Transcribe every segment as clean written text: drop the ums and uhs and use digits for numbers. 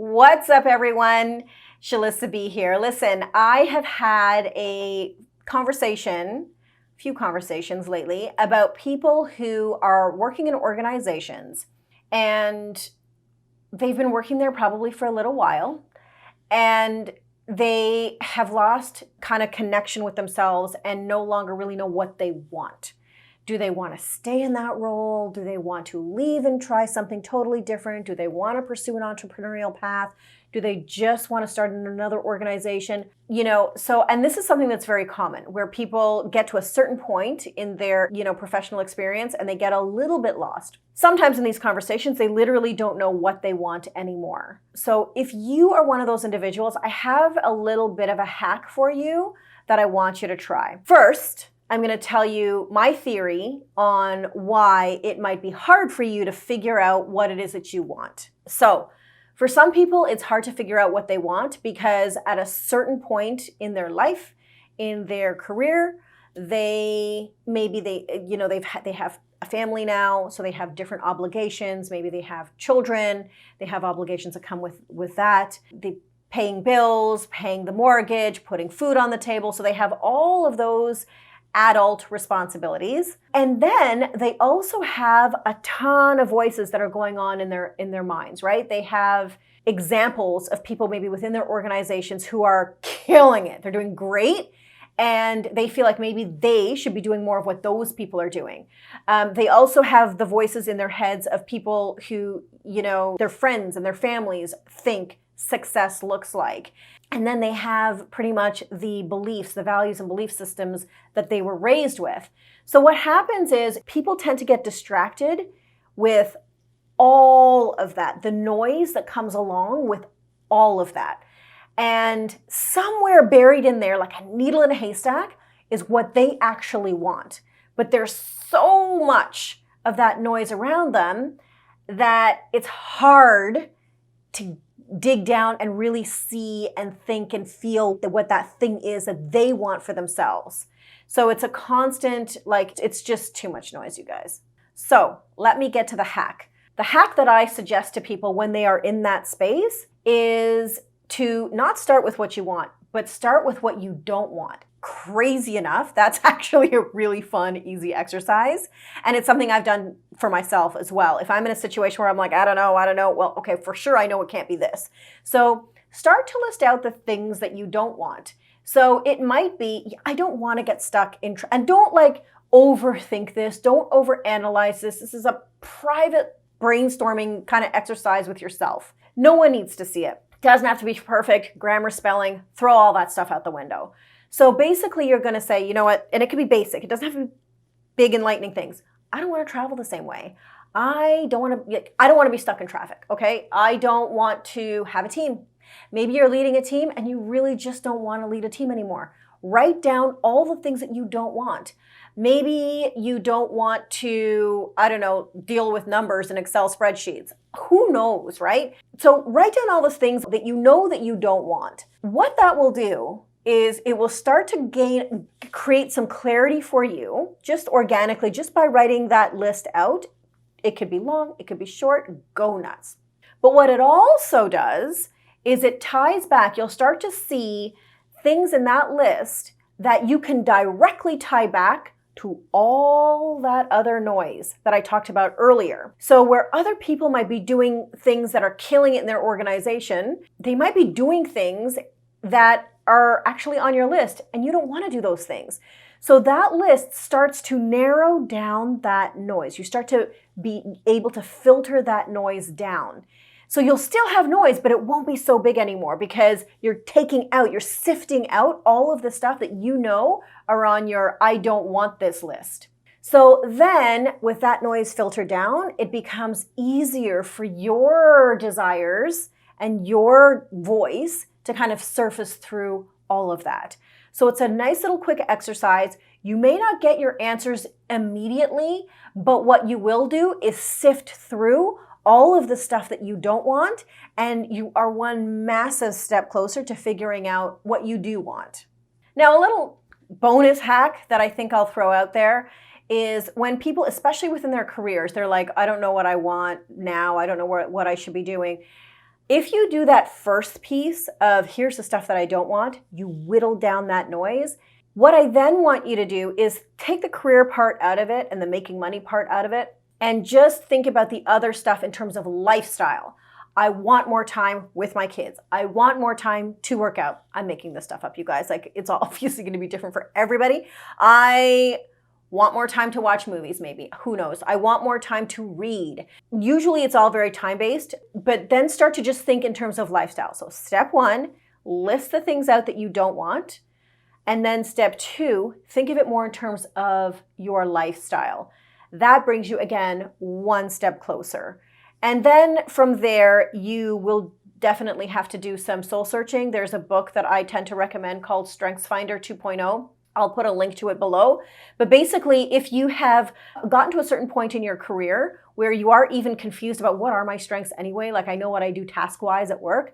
What's up, everyone? Shelisa B here. Listen, I have had a few conversations lately about people who are working in organizations and they've been working there probably for a little while and they have lost kind of connection with themselves and no longer really know what they want. Do they want to stay in that role? Do they want to leave and try something totally different? Do they want to pursue an entrepreneurial path? Do they just want to start in another organization? And this is something that's very common where people get to a certain point in their, professional experience and they get a little bit lost. Sometimes in these conversations, they literally don't know what they want anymore. So if you are one of those individuals, I have a little bit of a hack for you that I want you to try. First, I'm going to tell you my theory on why it might be hard for you to figure out what it is that you want. So for some people, it's hard to figure out what they want because at a certain point in their life, in their career, they have a family now, so they have different obligations. Maybe they have children. They have obligations that come with that. They paying bills, paying the mortgage, putting food on the table. So they have all of those adult responsibilities. And then they also have a ton of voices that are going on in their minds, right? They have examples of people maybe within their organizations who are killing it. They're doing great. And they feel like maybe they should be doing more of what those people are doing. They also have the voices in their heads of people who, their friends and their families think success looks like. And then they have pretty much the beliefs, the values and belief systems that they were raised with. So what happens is people tend to get distracted with all of that, the noise that comes along with all of that. And somewhere buried in there, like a needle in a haystack, is what they actually want. But there's so much of that noise around them that it's hard to dig down and really see and think and feel what that thing is that they want for themselves. So it's a constant, it's just too much noise, you guys. So let me get to the hack. The hack that I suggest to people when they are in that space is to not start with what you want, but start with what you don't want. Crazy enough, that's actually a really fun, easy exercise. And it's something I've done for myself as well. If I'm in a situation where I'm like, I don't know, well, okay, for sure I know it can't be this. So start to list out the things that you don't want. So it might be, I don't want to get stuck in, and don't overthink this. Don't overanalyze this. This is a private brainstorming kind of exercise with yourself. No one needs to see it. Doesn't have to be perfect, grammar, spelling, throw all that stuff out the window. So basically you're going to say, you know what, and it could be basic. It doesn't have to be big enlightening things. I don't want to travel the same way. I don't want to be stuck in traffic, okay? I don't want to have a team. Maybe you're leading a team and you really just don't want to lead a team anymore. Write down all the things that you don't want. Maybe you don't want to, deal with numbers in Excel spreadsheets. Who knows, right? So write down all the things that you know that you don't want. What that will do is it will start to create some clarity for you just organically, just by writing that list out. It could be long, it could be short, go nuts. But what it also does is it ties back. You'll start to see things in that list that you can directly tie back to all that other noise that I talked about earlier. So where other people might be doing things that are killing it in their organization, they might be doing things that are actually on your list and you don't want to do those things. So that list starts to narrow down that noise. You start to be able to filter that noise down. So you'll still have noise, but it won't be so big anymore because you're sifting out all of the stuff that you know are on your I don't want this list. So then with that noise filtered down, it becomes easier for your desires and your voice to kind of surface through all of that. So it's a nice little quick exercise. You may not get your answers immediately, but what you will do is sift through all of the stuff that you don't want, and you are one massive step closer to figuring out what you do want. Now, a little bonus hack that I think I'll throw out there is when people, especially within their careers, they're like, I don't know what I want now, I don't know what I should be doing. If you do that first piece of here's the stuff that I don't want, you whittle down that noise. What I then want you to do is take the career part out of it and the making money part out of it and just think about the other stuff in terms of lifestyle. I want more time with my kids. I want more time to work out. I'm making this stuff up, you guys. Like, it's obviously going to be different for everybody. I want more time to watch movies, maybe. Who knows? I want more time to read. Usually it's all very time-based, but then start to just think in terms of lifestyle. So step one, list the things out that you don't want. And then step two, think of it more in terms of your lifestyle. That brings you, again, one step closer. And then from there, you will definitely have to do some soul searching. There's a book that I tend to recommend called StrengthsFinder 2.0. I'll put a link to it below. But basically, if you have gotten to a certain point in your career where you are even confused about what are my strengths anyway, like I know what I do task-wise at work,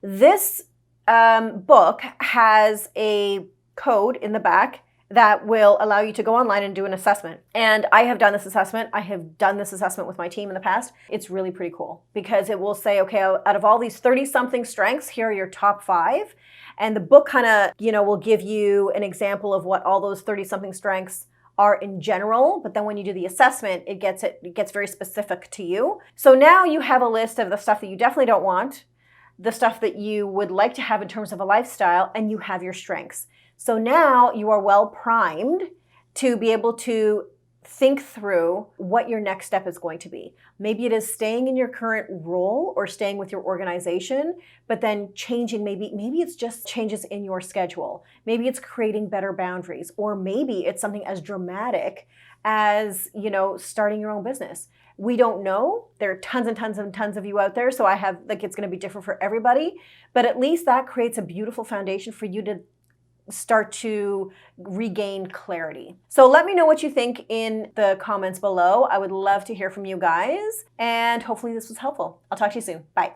this book has a code in the back that will allow you to go online and do an assessment. And I have done this assessment. I have done this assessment with my team in the past. It's really pretty cool because it will say, okay, out of all these 30-something strengths, here are your top 5. And the book kind of, will give you an example of what all those 30-something strengths are in general, but then when you do the assessment, it gets very specific to you. So now you have a list of the stuff that you definitely don't want, the stuff that you would like to have in terms of a lifestyle, and you have your strengths. So now you are well primed to be able to think through what your next step is going to be. Maybe it is staying in your current role or staying with your organization, but then changing, maybe it's just changes in your schedule. Maybe it's creating better boundaries, or maybe it's something as dramatic as, starting your own business. We don't know. There are tons and tons and tons of you out there, so it's going to be different for everybody, but at least that creates a beautiful foundation for you to start to regain clarity. So let me know what you think in the comments below. I would love to hear from you guys, and hopefully this was helpful. I'll talk to you soon. Bye.